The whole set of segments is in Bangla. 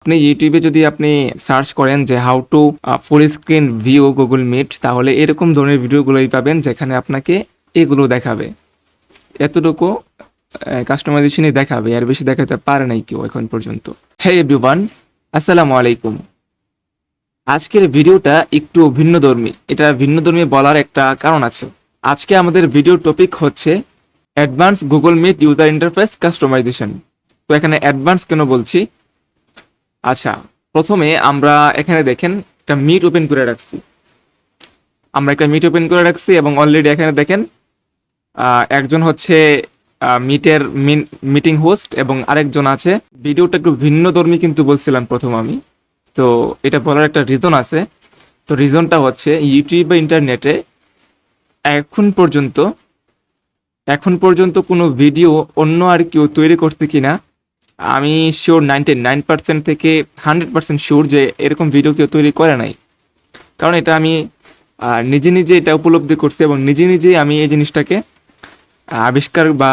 আপনি ইউটিউবে যদি আপনি সার্চ করেন যে how to full screen view Google Meet, তাহলে এরকম ধরনের ভিডিওগুলোই পাবেন যেখানে আপনাকে এগুলো দেখাবে। এতটুকু কাস্টমাইজেশনই দেখাবে, আর বেশি দেখাতে পারে নাই কেউ এখন পর্যন্ত। হে এভরিওয়ান, আসসালামু আলাইকুম। আজকের ভিডিওটা একটু ভিন্নধর্মী। এটা ভিন্নধর্মী বলার একটা কারণ আছে। আজকে আমাদের ভিডিও টপিক হচ্ছে advance Google Meet user interface customisation. তো এখানে অ্যাডভান্স কেন বলছি? আচ্ছা, প্রথমে আমরা এখানে দেখেন একটা মিট ওপেন করে রাখছি। এবং অলরেডি এখানে দেখেন একজন হচ্ছে মিটের মিটিং হোস্ট এবং আরেকজন আছে। ভিডিওটা একটু ভিন্নধর্মী কিন্তু বলছিলাম প্রথম আমি। তো এটা বলার একটা রিজন আছে। তো রিজনটা হচ্ছে ইউটিউব বা ইন্টারনেটে এখন পর্যন্ত কোনো ভিডিও অন্য আর কেউ তৈরি করছে কিনা আমি শিওর 99% থেকে 100% শিওর যে এরকম ভিডিও কেউ তৈরি করে নাই। কারণ এটা আমি নিজে নিজে এটা উপলব্ধি করছি এবং নিজে নিজেই আমি এই জিনিসটাকে আবিষ্কার বা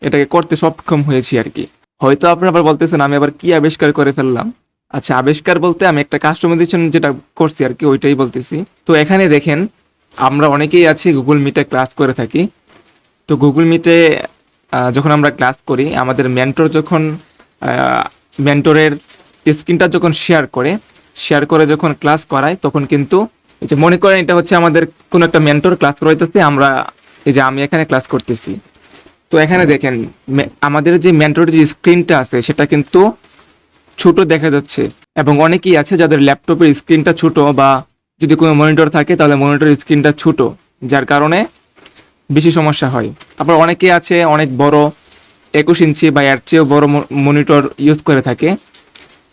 এটাকে করতে সক্ষম হয়েছি আর কি। হয়তো আপনারা আবার বলতেছেন আমি আবার কি আবিষ্কার করে ফেললাম। আচ্ছা, আবিষ্কার বলতে আমি একটা কাস্টমাইজেশন যেটা করছি আর কি, ওইটাই বলতেছি। তো এখানে দেখেন আমরা অনেকেই আছি গুগল মিটে ক্লাস করে থাকি। তো গুগল মিটে যখন আমরা ক্লাস করি, আমাদের মেন্টর যখন মেন্টরের স্ক্রিনটা যখন শেয়ার করে যখন ক্লাস করায়, তখন কিন্তু এই যে মনে করেন এটা হচ্ছে আমাদের কোনো একটা মেন্টর ক্লাস করাইতেছে, আমি এখানে ক্লাস করতেছি। তো এখানে দেখেন আমাদের যে মেন্টরের যে স্ক্রিনটা আছে সেটা কিন্তু ছোট দেখা যাচ্ছে, এবং অনেকেই আছে যাদের ল্যাপটপের স্ক্রিনটা ছোট, বা যদি কোনো মনিটর থাকে তাহলে মনিটরের স্ক্রিনটা ছোট, যার কারণে বেশি সমস্যা হয়। আবার অনেকে আছে অনেক বড় 21 ইঞ্চি বা এর চেয়েও বড় মনিটর ইউজ করে থাকে,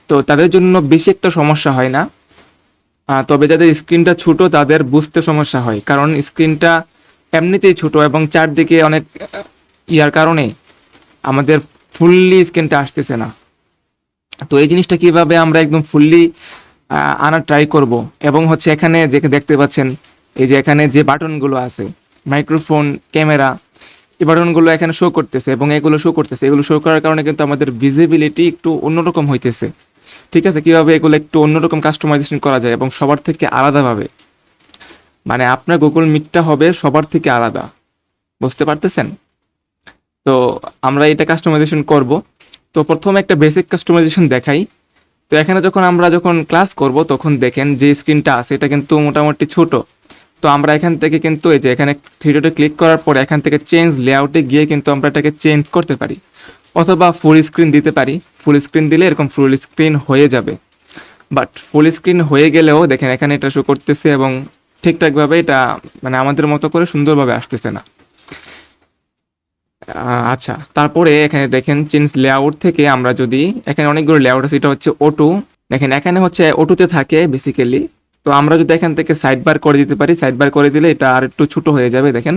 তো তাদের জন্য বেশি একটা সমস্যা হয় না। তবে যাদের স্ক্রিনটা ছোট তাদের বুঝতে সমস্যা হয়, কারণ স্ক্রিনটা এমনিতেই ছোট এবং চারদিকে অনেক ইয়ার কারণে আমাদের ফুললি স্ক্রিনটা আসতেছে না। তো এই জিনিসটা কিভাবে আমরা একদম ফুললি আনার ট্রাই করব, এবং হচ্ছে এখানে দেখতে পাচ্ছেন এই যে এখানে যে বাটনগুলো আছে, মাইক্রোফোন, ক্যামেরা, এই বাটনগুলো এখানে শো করতেছে এবং এগুলো শো করার কারণে কিন্তু আমাদের ভিজিবিলিটি একটু অন্যরকম হইতেছে। ঠিক আছে, কিভাবে এগুলো একটু অন্যরকম কাস্টমাইজেশন করা যায় এবং সবার থেকে আলাদাভাবে, মানে আপনার গুগল মিটটা হবে সবার থেকে আলাদা, বুঝতে পারতেছেন? তো আমরা এটা কাস্টমাইজেশন করব। তো প্রথমে একটা বেসিক কাস্টমাইজেশন দেখাই। তো এখানে আমরা যখন ক্লাস করব তখন দেখেন যে স্ক্রিনটা আছে এটা কিন্তু মোটামুটি ছোট। তো আমরা এখান থেকে কিন্তু এই যে এখানে থ্রি ডটে ক্লিক করার পরে এখান থেকে চেঞ্জ লেআউটে গিয়ে কিন্তু আমরা এটাকে চেঞ্জ করতে পারি, অথবা ফুল স্ক্রিন দিতে পারি। ফুল স্ক্রিন দিলে এরকম ফুল স্ক্রিন হয়ে যাবে। বাট ফুল স্ক্রিন হয়ে গেলেও দেখেন এখানে এটা শো করতেছে এবং ঠিকঠাকভাবে এটা মানে আমাদের মতো করে সুন্দরভাবে আসতেছে না। আচ্ছা, তারপরে এখানে দেখেন চেঞ্জ লেআউট থেকে আমরা যদি, এখানে অনেকগুলো লেআউট আছে, এটা হচ্ছে O2। দেখেন এখানে হচ্ছে O2-তে থাকে বেসিক্যালি। তো আমরা যদি এখান থেকে সাইড বার করে দিতে পারি, সাইড বার করে দিলে এটা আর একটু ছোট হয়ে যাবে, দেখেন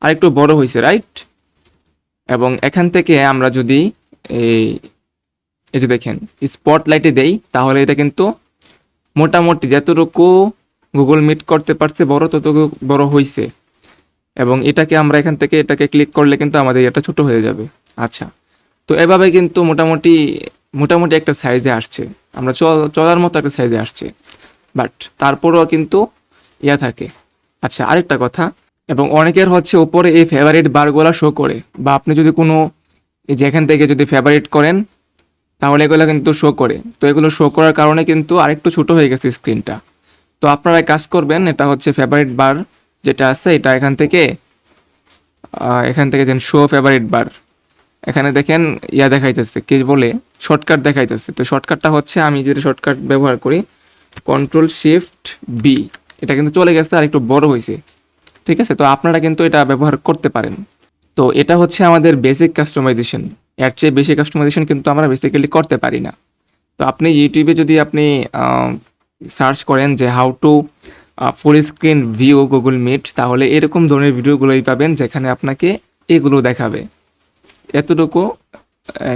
আর একটু বড় হয়েছে, রাইট? এবং এখান থেকে আমরা যদি এই এই যে দেখেন স্পটলাইটে দেই, তাহলে এটা কিন্তু মোটামুটি যতটুকু গুগল মিট করতে পারছে বড়, ততটুকু বড় হয়েছে। এবং আমরা এখান থেকে এটাকে ক্লিক করলে কিন্তু আমাদের এটা ছোট হয়ে যাবে। আচ্ছা, তো এভাবে কিন্তু মোটামুটি একটা সাইজে আসছে, আমরা চলার মতো একটা সাইজে আসছে, বাট তারপরেও কিন্তু থাকে। আচ্ছা, আরেকটা কথা, এবং অনেকের হচ্ছে উপরে এই ফেভারিট বারগুলো শো করে, বা আপনি যদি কোনো এই যে এখান থেকে যদি ফেভারিট করেন তাহলে এগুলো কিন্তু শো করে। তো এগুলো শো করার কারণে কিন্তু আরেকটু ছোট হয়ে গেছে স্ক্রিনটা। তো আপনারা কাজ করবেন, এটা হচ্ছে ফেভারিট বার যেটা আছে, এটা এখান থেকে দেন শো ফেভারিট বার। এখানে দেখেন দেখাইতেছে কি বলে, শর্টকাট দেখাইতেছে। তো শর্টকাটটা হচ্ছে আমি যেটা শর্টকাট ব্যবহার করি, Ctrl+Shift+B, এটা কিন্তু চলে গেছে আর একটু বড় হয়েছে। ঠিক আছে, তো আপনারা কিন্তু এটা ব্যবহার করতে পারেন। তো এটা হচ্ছে আমাদের বেসিক কাস্টমাইজেশন। এর চেয়ে বেশি কাস্টমাইজেশন কিন্তু আমরা বেসিক্যালি করতে পারি না। তো আপনি ইউটিউবে যদি আপনি সার্চ করেন যে how to full screen view Google Meet, তাহলে এরকম ধরনের ভিডিওগুলোই পাবেন যেখানে আপনাকে এগুলো দেখাবে। এতটুকু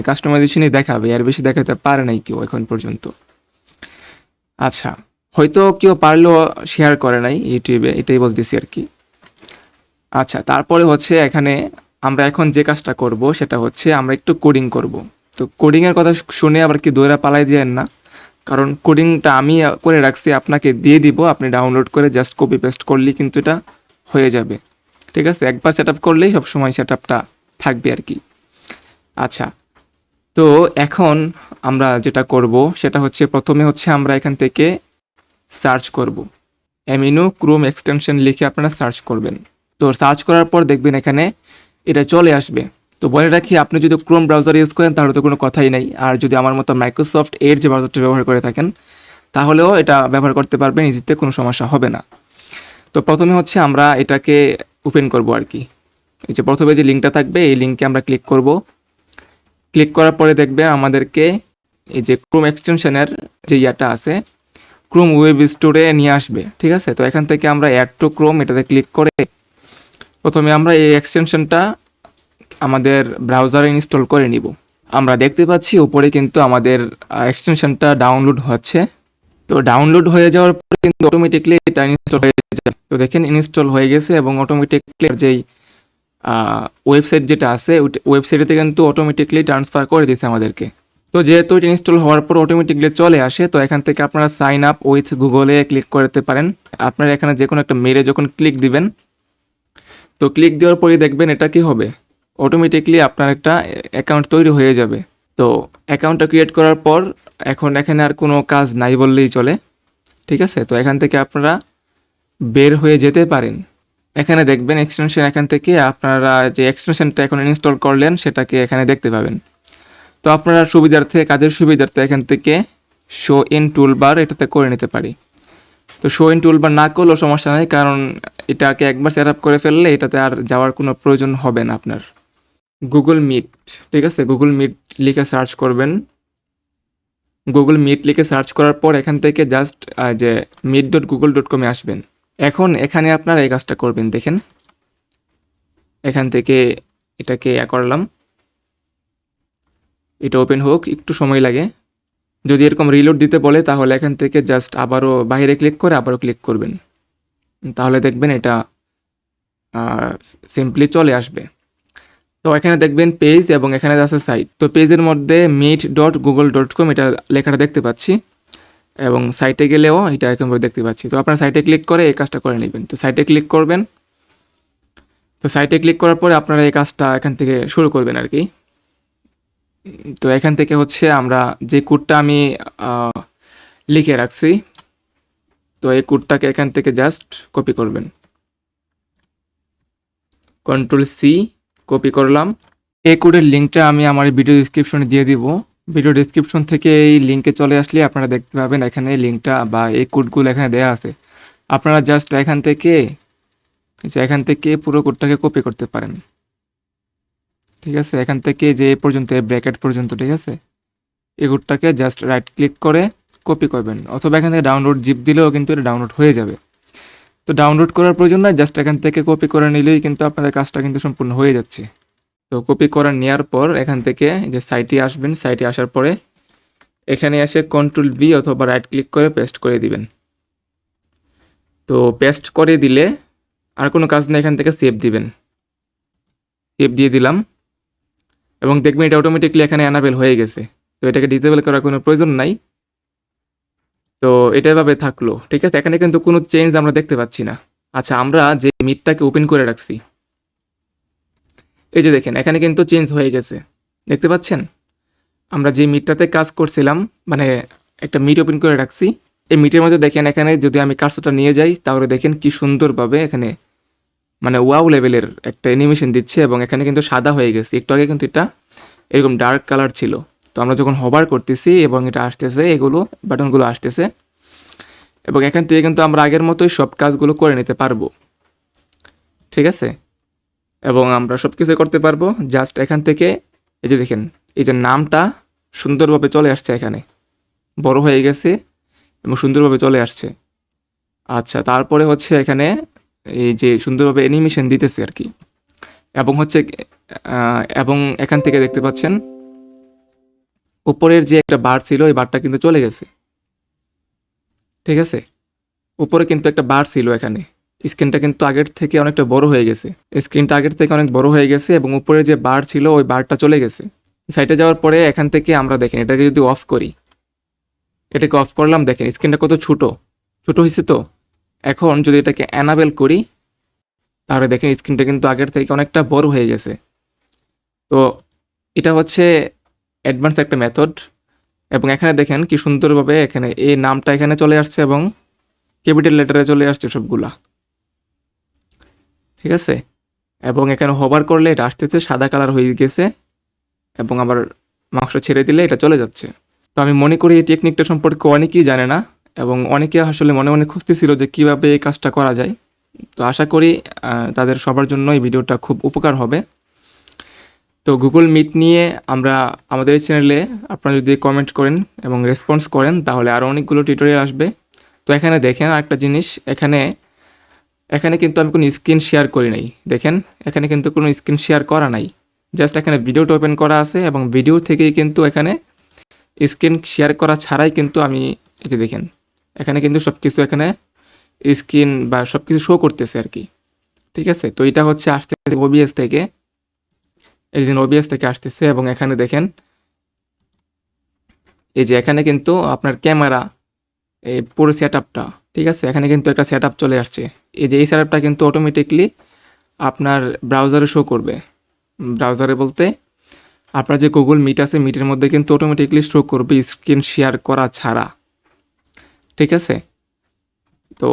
কাস্টমাইজেশনই দেখাবে, আর বেশি দেখাতে পারে নাই কেউ এখন পর্যন্ত। আচ্ছা, হয়তো কেউ পারলেও শেয়ার করে নাই ইউটিউবে, এটাই বলতেছি আর কি। আচ্ছা, তারপরে হচ্ছে এখানে আমরা এখন যে কাজটা করব সেটা হচ্ছে আমরা একটু কোডিং করব। তো কোডিংয়ের কথা শুনে আবার কি দৌড়া পালাই দিয়েন না, কারণ কোডিংটা আমি করে রাখছি, আপনাকে দিয়ে দিব, আপনি ডাউনলোড করে জাস্ট কপি পেস্ট করলেই কিন্তু এটা হয়ে যাবে। ঠিক আছে, একবার সেট আপ করলেই সবসময় সেট আপটা থাকবে আর কি। আচ্ছা, তো এখন আমরা যেটা করব সেটা হচ্ছে, প্রথমে হচ্ছে আমরা এখান থেকে সার্চ করব, অ্যামিনো ক্রোম এক্সটেনশন লিখে আপনারা সার্চ করবেন। তো সার্চ করার পর দেখবেন এখানে এটা চলে আসবে। তো বলে রাখি, আপনি যদি ক্রোম ব্রাউজার ইউজ করেন তাহলে তো কোনো কথাই নেই, আর যদি আমার মতো মাইক্রোসফট এর যে ব্রাউজারটা ব্যবহার করে থাকেন তাহলেও এটা ব্যবহার করতে পারবেন ইজিতে, কোনো সমস্যা হবে না। তো প্রথমে হচ্ছে আমরা এটাকে ওপেন করব আর কি। এই যে প্রথমে যে লিঙ্কটা থাকবে এই লিঙ্কে আমরা ক্লিক করব। ক্লিক করার পরে দেখবে আমাদেরকে এই যে ক্রোম এক্সটেনশনের যে ইয়াটা আছে, ক্রোম ওয়েব স্টোরে নিয়ে আসবে। ঠিক আছে, তো এখান থেকে আমরা অ্যাড টু ক্রোম এটাতে ক্লিক করে প্রথমে আমরা এই এক্সটেনশনটা আমাদের ব্রাউজারে ইনস্টল করে নিব। আমরা দেখতে পাচ্ছি উপরে কিন্তু আমাদের এক্সটেনশনটা ডাউনলোড হচ্ছে। তো ডাউনলোড হয়ে যাওয়ার পরে কিন্তু অটোমেটিকলি এটা ইনস্টল হয়ে যায়। তো দেখেন ইনস্টল হয়ে গেছে এবং অটোমেটিকলি যেই ওয়েবসাইট যেটা আছে ওয়েবসাইটে কিন্তু অটোমেটিকলি ট্রান্সফার করে দিয়েছে আমাদেরকে। তো যেহেতু এটা ইনস্টল হওয়ার পর অটোমেটিকলি চলে আসে, তো এখান থেকে আপনারা সাইন আপ উইথ গুগলে ক্লিক করতে পারেন। আপনারা এখানে যে কোনো একটা মেলে যখন ক্লিক দিবেন, তো ক্লিক দেওয়ার পরে দেখবেন এটা কি হবে, অটোমেটিকলি আপনার একটা অ্যাকাউন্ট তৈরি হয়ে যাবে। তো অ্যাকাউন্টটা ক্রিয়েট করার পর এখন এখানে আর কোনো কাজ নাই বললেই চলে। ঠিক আছে, তো এখান থেকে আপনারা বের হয়ে যেতে পারেন। এখানে দেখবেন এক্সটেনশন, এখান থেকে আপনারা যে এক্সটেনশনটা এখন ইনস্টল করলেন সেটাকে এখানে দেখতে পাবেন। তো আপনারা সুবিধার্থে, কাজের সুবিধার্থে এখান থেকে শো ইন টুলবার এটাতে করে নিতে পারি। তো শো ইন টুলবার না করলেও সমস্যা নেই, কারণ এটাকে একবার সেট আপ করে ফেললে এটাতে আর যাওয়ার কোনো প্রয়োজন হবে না আপনার। গুগল মিট, ঠিক আছে, গুগল মিট লিখে সার্চ করবেন। গুগল মিট লিখে সার্চ করার পর এখান থেকে জাস্ট যে meet.google.com-এ আসবেন। এখন এখানে আপনারা এই কাজটা করবেন, দেখেন এখান থেকে এটাকে করলাম, এটা ওপেন হোক, একটু সময় লাগে। যদি এরকম রিলোড দিতে বলে তাহলে এখান থেকে জাস্ট আবারও বাইরে ক্লিক করে আবারও ক্লিক করবেন, তাহলে দেখবেন এটা সিম্পলি চলে আসবে। তো এখানে দেখবেন পেজ এবং এখানে আছে সাইট। তো পেজের মধ্যে meet.google.com এটা লেখাটা দেখতে পাচ্ছি, এবং সাইটে গেলেও এটা এরকমভাবে দেখতে পাচ্ছি। তো আপনারা সাইটে ক্লিক করে এই কাজটা করে নেবেন। তো সাইটে ক্লিক করবেন। তো সাইটে ক্লিক করার পরে আপনারা এই কাজটা এখান থেকে শুরু করবেন আর কি। তো এখান থেকে হচ্ছে আমরা যে কোডটা আমি লিখে রাখছি, তো এই কোডটাকে এখান থেকে জাস্ট কপি করবেন, Ctrl+C কপি করলাম। এই কোডের লিঙ্কটা আমি আমার ভিডিও ডিসক্রিপশনে দিয়ে দিব। ভিডিও ডিসক্রিপশন থেকে এই লিঙ্কে চলে আসলে আপনারা দেখতে পাবেন এখানে লিঙ্কটা বা এই কোডগুলো এখানে দেওয়া আছে। আপনারা জাস্ট এখান থেকে পুরো কোডটাকে কপি করতে পারেন। ঠিক আছে, এখান থেকে যে পর্যন্ত ব্র্যাকেট পর্যন্ত, ঠিক আছে, এই কোডটাকে জাস্ট রাইট ক্লিক করে কপি করবেন, অথবা এখান থেকে ডাউনলোড জিপ দিলেও কিন্তু এটা ডাউনলোড হয়ে যাবে। তো ডাউনলোড করার প্রয়োজন নয়, জাস্ট এখান থেকে কপি করে নিলেই কিন্তু আপনাদের কাজটা কিন্তু সম্পূর্ণ হয়ে যাচ্ছে। তো কপি করে নেওয়ার পর এখান থেকে যে সাইটে আসবেন, সাইটে আসার পরে এখানে এসে Ctrl+V অথবা রাইট ক্লিক করে পেস্ট করে দিবেন। তো পেস্ট করে দিলে আর কোনো কাজ নেই, এখান থেকে সেভ দিবেন। সেভ দিয়ে দিলাম এবং দেখবেন এটা অটোমেটিকলি এখানে অ্যানাবেল হয়ে গেছে। তো এটাকে ডিসেবল করার কোনো প্রয়োজন নাই। তো এটা এভাবে থাকলো, ঠিক আছে, এখানে কিন্তু কোনো চেঞ্জ আমরা দেখতে পাচ্ছি না। আচ্ছা, আমরা যে মিটটাকে ওপেন করে রাখছি, এই যে দেখেন এখানে কিন্তু চেঞ্জ হয়ে গেছে, দেখতে পাচ্ছেন। আমরা যে মিটটাতে কাজ করছিলাম, মানে একটা মিট ওপেন করে রাখছি, এই মিটের মধ্যে দেখেন এখানে যদি আমি কার্সরটা নিয়ে যাই তাহলে দেখেন কি সুন্দরভাবে এখানে মানে ওয়াও লেভেলের একটা অ্যানিমেশন দিচ্ছে, এবং এখানে কিন্তু সাদা হয়ে গেছে। একটু আগে কিন্তু এটা এরকম ডার্ক কালার ছিল। তো আমরা যখন হভার করতেছি এবং এটা আসতেছে, এগুলো বাটনগুলো আসতেছে, এবং এখান থেকে কিন্তু আমরা আগের মতোই সব কাজগুলো করে নিতে পারবো, ঠিক আছে। এবং আমরা সব কিছু করতে পারবো জাস্ট এখান থেকে। এই যে দেখেন এই যে নামটা সুন্দরভাবে চলে আসছে, এখানে বড় হয়ে গেছে এবং সুন্দরভাবে চলে আসছে। আচ্ছা, তারপরে হচ্ছে এখানে এই যে সুন্দরভাবে অ্যানিমেশন দিতেছে আর কি, এবং হচ্ছে এবং এখান থেকে দেখতে পাচ্ছেন উপরের যে একটা বার ছিল এই বারটা কিন্তু চলে গেছে, ঠিক আছে। উপরে কিন্তু একটা বার ছিল, এখানে স্ক্রিনটা কিন্তু আগের থেকে অনেকটা বড় হয়ে গেছে, স্ক্রিনটা আগের থেকে অনেক বড় হয়ে গেছে এবং উপরে যে বার ছিল ওই বারটা চলে গেছে। সাইটে যাওয়ার পরে এখান থেকে আমরা দেখেন এটাকে যদি অফ করি, এটাকে অফ করলাম, দেখেন স্ক্রিনটা কত ছোট ছোট হয়েছে। তো এখন যদি এটাকে অ্যানাবেল করি তাহলে দেখেন স্ক্রিনটা কিন্তু আগের থেকে অনেকটা বড় হয়ে গেছে। তো এটা হচ্ছে অ্যাডভান্স একটা মেথড। এবং এখানে দেখেন কি সুন্দরভাবে এখানে এই নামটা এখানে চলে আসছে এবং ক্যাপিটাল লেটারে চলে আসছে সবগুলা, ঠিক আছে। এবং এখানে হোভার করলে এটা আসতেছে, সাদা কালার হয়ে গেছে এবং আবার মাংস ছেড়ে দিলে এটা চলে যাচ্ছে। তো আমি মনে করি এই টেকনিকটা সম্পর্কে অনেকেই জানে না এবং অনেকে আসলে মনে মনে খুঁজতেছিল যে কীভাবে এই কাজটা করা যায়। তো আশা করি তাদের সবার জন্য এই ভিডিওটা খুব উপকার হবে। তো গুগল মিট নিয়ে আমরা আমাদের এই চ্যানেলে আপনারা যদি কমেন্ট করেন এবং রেসপন্স করেন তাহলে আরও অনেকগুলো টিউটোরিয়াল আসবে। তো এখানে দেখেন আরেকটা জিনিস, এখানে এখানে কিন্তু আমি কোনো স্ক্রিন শেয়ার করি নাই। দেখেন এখানে কিন্তু কোনো স্ক্রিন শেয়ার করা নাই, জাস্ট এখানে ভিডিওটা ওপেন করা আছে এবং ভিডিও থেকেই কিন্তু এখানে স্ক্রিন শেয়ার করা ছাড়াই কিন্তু আমি এই যে দেখেন এখানে কিন্তু সব কিছু এখানে স্ক্রিন বা সব কিছু শো করতেছে আর কি, ঠিক আছে। তো এটা হচ্ছে আসতেছে ওবিএস থেকে, এই দিন ওবিএস থেকে আসতেছে এবং এখানে দেখেন এই যে এখানে কিন্তু আপনার ক্যামেরা এই পুরো সেট আপটা, ঠিক আছে, এখানে কিন্তু একটা সেট আপ চলে আসছে। এই যে এই সেট আপটা কিন্তু অটোমেটিকলি আপনার ব্রাউজারে শো করবে। ব্রাউজারে বলতে আপনার যে গুগল মিট আছে, মিটের মধ্যে কিন্তু অটোমেটিকলি শো করবে স্ক্রিন শেয়ার করা ছাড়া, ঠিক আছে। তো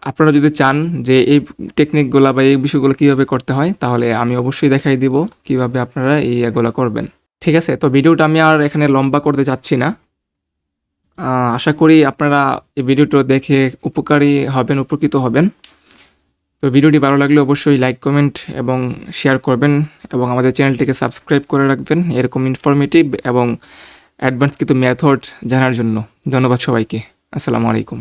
আপনারা যদি চান যে এই টেকনিকগুলো বা এই বিষয়গুলো কীভাবে করতে হয় তাহলে আমি অবশ্যই দেখাই দিব কিভাবে আপনারা এই এগুলো করবেন, ঠিক আছে। তো ভিডিওটা আমি আর এখানে লম্বা করতে চাচ্ছি না। আশা করি আপনারা এই ভিডিওটা দেখে উপকারী হবেন, উপকৃত হবেন। তো ভিডিওটি ভালো লাগলে অবশ্যই লাইক, কমেন্ট এবং শেয়ার করবেন এবং আমাদের চ্যানেলটিকে সাবস্ক্রাইব করে রাখবেন এরকম ইনফরমেটিভ এবং অ্যাডভান্স কিছু মেথড জানার জন্য। ধন্যবাদ সবাইকে। আসসালামু আলাইকুম।